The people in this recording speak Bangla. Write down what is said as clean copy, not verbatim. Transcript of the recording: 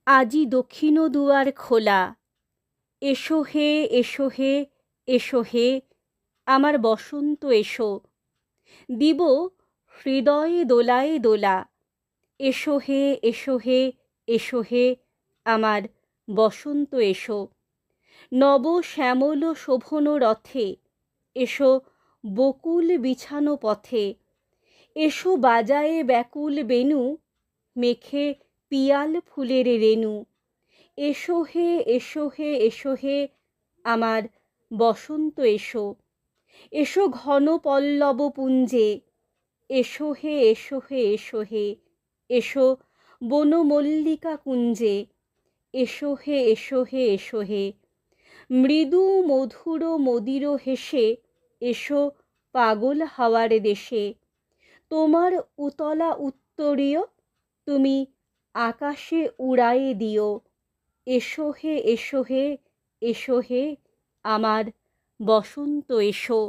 আজি দক্ষিণ দুয়ার খোলা, এসো হে এসো হে এসো হে আমার বসন্ত এসো, দিব হৃদয়ে দোলায় দোলা। এসো হে এসো হে এসো হে আমার বসন্ত এসো, নব শ্যামল শোভন রথে, এসো বকুল বিছানো পথে, এসো বাজায়ে ব্যাকুল বেণু, মেখে পিয়াল ফুলের রেণু। এসো হে এসো হে এসো হে আমার বসন্ত এসো, এসো ঘন পল্লব পুঞ্জে, এসো হে এসো হে এসো হে এসো বনমল্লিকা কুঞ্জে। এসো হে এসো হে এসো হে মৃদু মধুর মদির হেসে, এসো পাগল হাওয়ার দেশে। তোমার উতলা উত্তরীয় তুমি আকাশে উড়ায়ে দিও। এসো হে এসো হে এসো হে আমার বসন্ত এসো।